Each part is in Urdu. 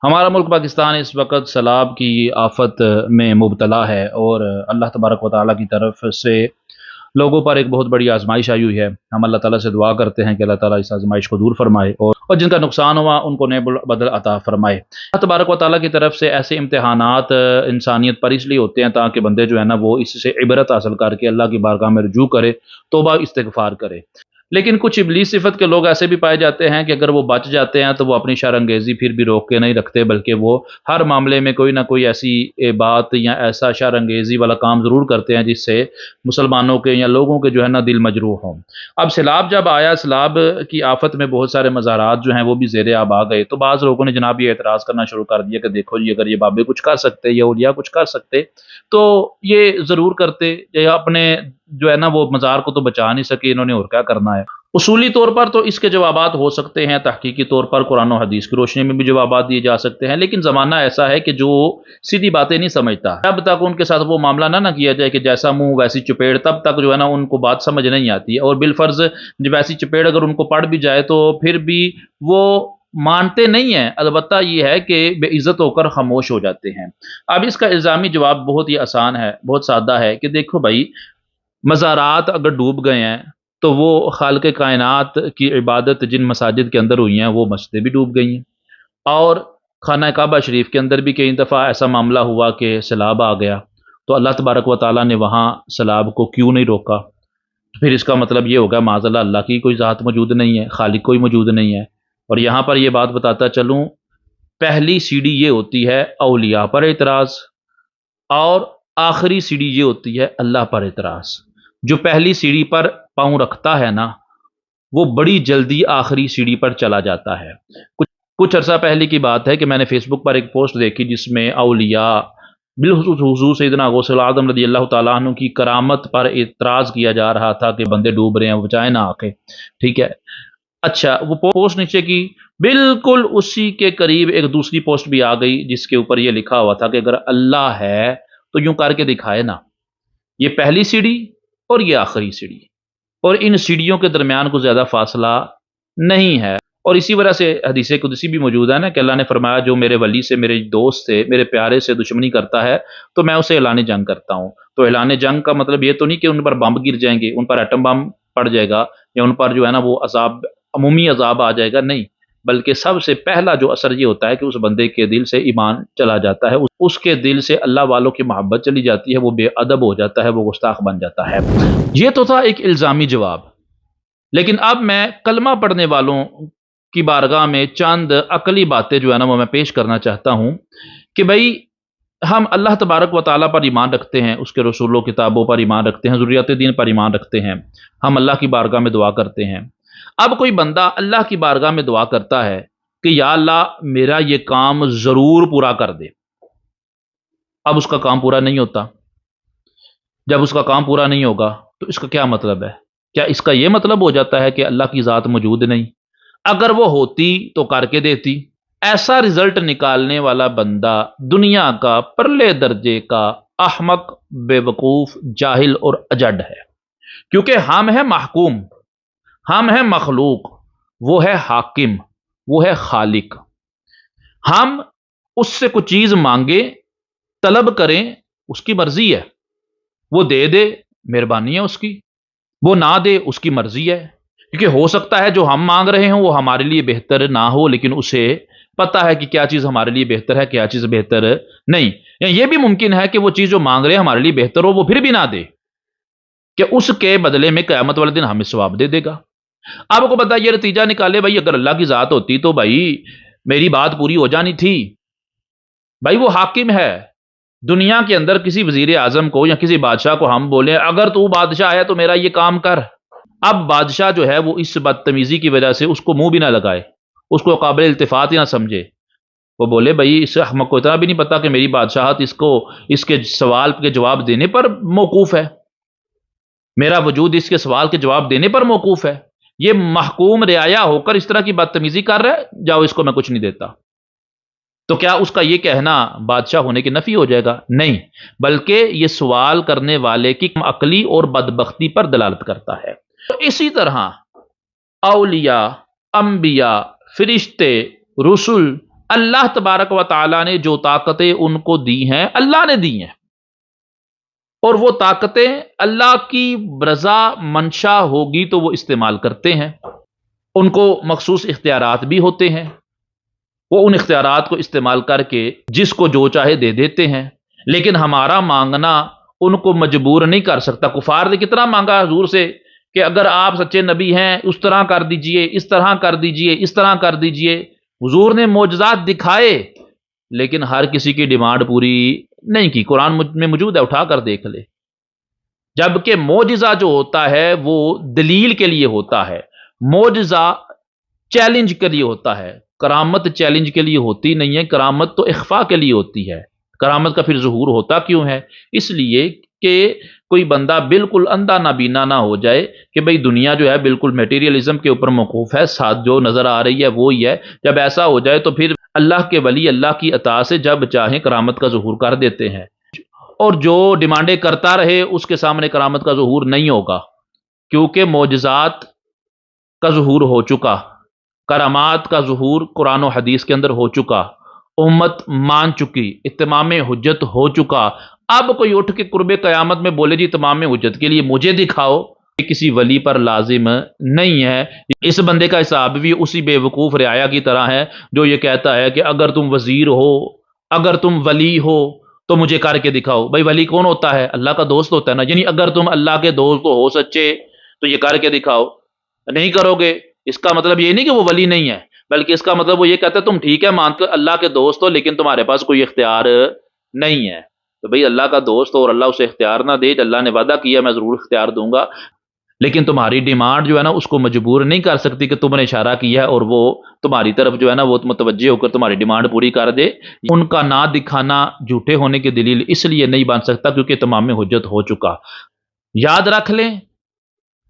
ہمارا ملک پاکستان اس وقت سیلاب کی آفت میں مبتلا ہے، اور اللہ تبارک و تعالیٰ کی طرف سے لوگوں پر ایک بہت بڑی آزمائش آئی ہوئی ہے۔ ہم اللہ تعالیٰ سے دعا کرتے ہیں کہ اللہ تعالیٰ اس آزمائش کو دور فرمائے، اور جن کا نقصان ہوا ان کو نئے بدل عطا فرمائے۔ اللہ تبارک و تعالیٰ کی طرف سے ایسے امتحانات انسانیت پر اس لیے ہوتے ہیں تاکہ بندے جو ہے نا وہ اس سے عبرت حاصل کر کے اللہ کی بارگاہ میں رجوع کرے، توبہ استغفار کرے۔ لیکن کچھ ابلیس صفت کے لوگ ایسے بھی پائے جاتے ہیں کہ اگر وہ بچ جاتے ہیں تو وہ اپنی شر انگیزی پھر بھی روک کے نہیں رکھتے، بلکہ وہ ہر معاملے میں کوئی نہ کوئی ایسی بات یا ایسا شر انگیزی والا کام ضرور کرتے ہیں جس سے مسلمانوں کے یا لوگوں کے جو ہے نا دل مجروح ہوں۔ اب سیلاب جب آیا، سیلاب کی آفت میں بہت سارے مزارات جو ہیں وہ بھی زیر آب آ گئے، تو بعض لوگوں نے جناب یہ اعتراض کرنا شروع کر دیا کہ دیکھو جی، اگر یہ بابے کچھ کر سکتے یا اولیاء کچھ کر سکتے تو یہ ضرور کرتے، یا اپنے جو ہے نا وہ مزار کو تو بچا نہیں سکے، انہوں نے اور کیا کرنا ہے۔ اصولی طور پر تو اس کے جوابات ہو سکتے ہیں، تحقیقی طور پر قرآن و حدیث کی روشنی میں بھی جوابات دیے جا سکتے ہیں، لیکن زمانہ ایسا ہے کہ جو سیدھی باتیں نہیں سمجھتا، جب تک ان کے ساتھ وہ معاملہ نہ کیا جائے کہ جیسا منہ ویسی چپیڑ، تب تک جو ہے نا ان کو بات سمجھ نہیں آتی ہے، اور بالفرض جو ویسی چپیڑ اگر ان کو پڑ بھی جائے تو پھر بھی وہ مانتے نہیں ہیں، البتہ یہ ہے کہ بے عزت ہو کر خاموش ہو جاتے ہیں۔ اب اس کا الزامی جواب بہت ہی آسان ہے، بہت سادہ ہے کہ دیکھو بھائی، مزارات اگر ڈوب گئے ہیں تو وہ خالق کائنات کی عبادت جن مساجد کے اندر ہوئی ہیں وہ مسجدیں بھی ڈوب گئی ہیں، اور خانہ کعبہ شریف کے اندر بھی کئی دفعہ ایسا معاملہ ہوا کہ سیلاب آ گیا، تو اللہ تبارک و تعالیٰ نے وہاں سیلاب کو کیوں نہیں روکا؟ پھر اس کا مطلب یہ ہوگا معاذ اللہ اللہ کی کوئی ذات موجود نہیں ہے، خالق کوئی موجود نہیں ہے۔ اور یہاں پر یہ بات بتاتا چلوں، پہلی سیڑھی یہ ہوتی ہے اولیاء پر اعتراض، اور آخری سیڑھی یہ ہوتی ہے اللہ پر اعتراض۔ جو پہلی سیڑھی پر پاؤں رکھتا ہے نا، وہ بڑی جلدی آخری سیڑھی پر چلا جاتا ہے۔ کچھ عرصہ پہلے کی بات ہے کہ میں نے فیس بک پر ایک پوسٹ دیکھی جس میں اولیاء بالخصوص حضور سیدنا غوث الاعظم رضی اللہ تعالیٰ عنہ کی کرامت پر اعتراض کیا جا رہا تھا کہ بندے ڈوب رہے ہیں، وہ بچائے نہ آکے، ٹھیک ہے۔ اچھا، وہ پوسٹ نیچے کی بالکل اسی کے قریب ایک دوسری پوسٹ بھی آ گئی جس کے اوپر یہ لکھا ہوا تھا کہ اگر اللہ ہے تو یوں کر کے دکھائے نا، یہ پہلی سیڑھی اور یہ آخری سیڑھی، اور ان سیڑھیوں کے درمیان کو زیادہ فاصلہ نہیں ہے۔ اور اسی وجہ سے حدیث قدسی بھی موجود ہے نا کہ اللہ نے فرمایا جو میرے ولی سے، میرے دوست سے، میرے پیارے سے دشمنی کرتا ہے تو میں اسے اعلان جنگ کرتا ہوں۔ تو اعلان جنگ کا مطلب یہ تو نہیں کہ ان پر بم گر جائیں گے، ان پر ایٹم بم پڑ جائے گا، یا ان پر جو ہے نا وہ عذاب، عمومی عذاب آ جائے گا، نہیں، بلکہ سب سے پہلا جو اثر یہ ہوتا ہے کہ اس بندے کے دل سے ایمان چلا جاتا ہے، اس کے دل سے اللہ والوں کی محبت چلی جاتی ہے، وہ بے ادب ہو جاتا ہے، وہ گستاخ بن جاتا ہے۔ یہ تو تھا ایک الزامی جواب، لیکن اب میں کلمہ پڑھنے والوں کی بارگاہ میں چند عقلی باتیں جو ہے نا وہ میں پیش کرنا چاہتا ہوں کہ بھائی، ہم اللہ تبارک و تعالیٰ پر ایمان رکھتے ہیں، اس کے رسولوں کتابوں پر ایمان رکھتے ہیں، ضروریات دین پر ایمان رکھتے ہیں، ہم اللہ کی بارگاہ میں دعا کرتے ہیں۔ اب کوئی بندہ اللہ کی بارگاہ میں دعا کرتا ہے کہ یا اللہ میرا یہ کام ضرور پورا کر دے، اب اس کا کام پورا نہیں ہوتا۔ جب اس کا کام پورا نہیں ہوگا تو اس کا کیا مطلب ہے؟ کیا اس کا یہ مطلب ہو جاتا ہے کہ اللہ کی ذات موجود نہیں؟ اگر وہ ہوتی تو کر کے دیتی۔ ایسا رزلٹ نکالنے والا بندہ دنیا کا پرلے درجے کا احمق، بے وقوف، جاہل اور اجڈ ہے، کیونکہ ہم ہیں محکوم، ہم ہیں مخلوق، وہ ہے حاکم، وہ ہے خالق۔ ہم اس سے کچھ چیز مانگے، طلب کریں، اس کی مرضی ہے، وہ دے دے مہربانی ہے اس کی، وہ نہ دے اس کی مرضی ہے، کیونکہ ہو سکتا ہے جو ہم مانگ رہے ہوں وہ ہمارے لیے بہتر نہ ہو، لیکن اسے پتا ہے کہ کیا چیز ہمارے لیے بہتر ہے، کیا چیز بہتر نہیں۔ یا یہ بھی ممکن ہے کہ وہ چیز جو مانگ رہے ہیں ہمارے لیے بہتر ہو، وہ پھر بھی نہ دے، کہ اس کے بدلے میں قیامت والے دن ہمیں ثواب دے دے گا۔ آپ کو پتا یہ نتیجہ نکالے، بھائی اگر اللہ کی ذات ہوتی تو بھائی میری بات پوری ہو جانی تھی۔ بھائی وہ حاکم ہے دنیا کے اندر، کسی وزیر اعظم کو یا کسی بادشاہ کو ہم بولیں اگر تو بادشاہ ہے تو میرا یہ کام کر، اب بادشاہ جو ہے وہ اس بدتمیزی کی وجہ سے اس کو منہ بھی نہ لگائے، اس کو قابل التفات ہی نہ سمجھے، وہ بولے بھائی اس احمق کو اتنا بھی نہیں پتا کہ میری بادشاہت اس کے سوال کے جواب دینے پر موقوف ہے، میرا وجود اس کے سوال کے جواب دینے پر موقوف ہے، یہ محکوم رعایا ہو کر اس طرح کی بدتمیزی کر رہا ہے، جاؤ اس کو میں کچھ نہیں دیتا۔ تو کیا اس کا یہ کہنا بادشاہ ہونے کی نفی ہو جائے گا؟ نہیں، بلکہ یہ سوال کرنے والے کی عقلی اور بدبختی پر دلالت کرتا ہے۔ تو اسی طرح اولیاء، انبیاء، فرشتے، رسل، اللہ تبارک و تعالیٰ نے جو طاقتیں ان کو دی ہیں اللہ نے دی ہیں، اور وہ طاقتیں اللہ کی رضا منشا ہوگی تو وہ استعمال کرتے ہیں، ان کو مخصوص اختیارات بھی ہوتے ہیں، وہ ان اختیارات کو استعمال کر کے جس کو جو چاہے دے دیتے ہیں، لیکن ہمارا مانگنا ان کو مجبور نہیں کر سکتا۔ کفار نے کتنا مانگا حضور سے کہ اگر آپ سچے نبی ہیں اس طرح کر دیجئے، اس طرح کر دیجئے، اس طرح کر دیجئے۔ حضور نے معجزات دکھائے لیکن ہر کسی کی ڈیمانڈ پوری نہیں کی۔ قرآن میں موجود ہے، اٹھا کر دیکھ لے۔ جبکہ معجزہ جو ہوتا ہے وہ دلیل کے لیے ہوتا ہے، معجزہ چیلنج کے لیے ہوتا ہے، کرامت چیلنج کے لیے ہوتی نہیں ہے، کرامت تو اخفاء کے لیے ہوتی ہے۔ کرامت کا پھر ظہور ہوتا کیوں ہے؟ اس لیے کہ کوئی بندہ بالکل اندھا نابینا نہ ہو جائے کہ بھئی دنیا جو ہے بالکل میٹیریلزم کے اوپر موقوف ہے، ساتھ جو نظر آ رہی ہے وہی ہے۔ جب ایسا ہو جائے تو پھر اللہ کے ولی اللہ کی عطا سے جب چاہیں کرامت کا ظہور کر دیتے ہیں، اور جو ڈیمانڈیں کرتا رہے اس کے سامنے کرامت کا ظہور نہیں ہوگا، کیونکہ معجزات کا ظہور ہو چکا، کرامات کا ظہور قرآن و حدیث کے اندر ہو چکا، امت مان چکی، اتمام حجت ہو چکا۔ اب کوئی اٹھ کے قرب قیامت میں بولے جی اتمام حجت کے لیے مجھے دکھاؤ، یہ کسی ولی پر لازم نہیں ہے۔ اس بندے کا حساب بھی اسی بے وقوف رعایا کی طرح ہے جو یہ کہتا ہے کہ اگر تم وزیر ہو، اگر تم ولی ہو تو مجھے کر کے دکھاؤ۔ بھائی ولی کون ہوتا ہے؟ اللہ کا دوست ہوتا ہے نا، یعنی اگر تم اللہ کے دوست ہو سچے تو یہ کر کے دکھاؤ۔ نہیں کرو گے اس کا مطلب یہ نہیں کہ وہ ولی نہیں ہے، بلکہ اس کا مطلب وہ یہ کہتا ہے تم ٹھیک ہے مان کر اللہ کے دوست ہو لیکن تمہارے پاس کوئی اختیار نہیں ہے۔ تو بھئی اللہ کا دوست ہو اور اللہ اسے اختیار نہ دے، اللہ نے وعدہ کیا میں ضرور اختیار دوں گا، لیکن تمہاری ڈیمانڈ جو ہے نا اس کو مجبور نہیں کر سکتی کہ تم نے اشارہ کیا ہے اور وہ تمہاری طرف جو ہے نا وہ متوجہ ہو کر تمہاری ڈیمانڈ پوری کر دے۔ ان کا نہ دکھانا جھوٹے ہونے کی دلیل اس لیے نہیں بن سکتا کیونکہ تمام حجت ہو چکا۔ یاد رکھ لیں،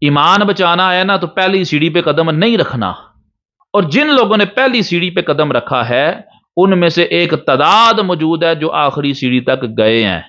ایمان بچانا ہے نا تو پہلی سیڑھی پہ قدم نہیں رکھنا، اور جن لوگوں نے پہلی سیڑھی پہ قدم رکھا ہے ان میں سے ایک تعداد موجود ہے جو آخری سیڑھی تک گئے ہیں۔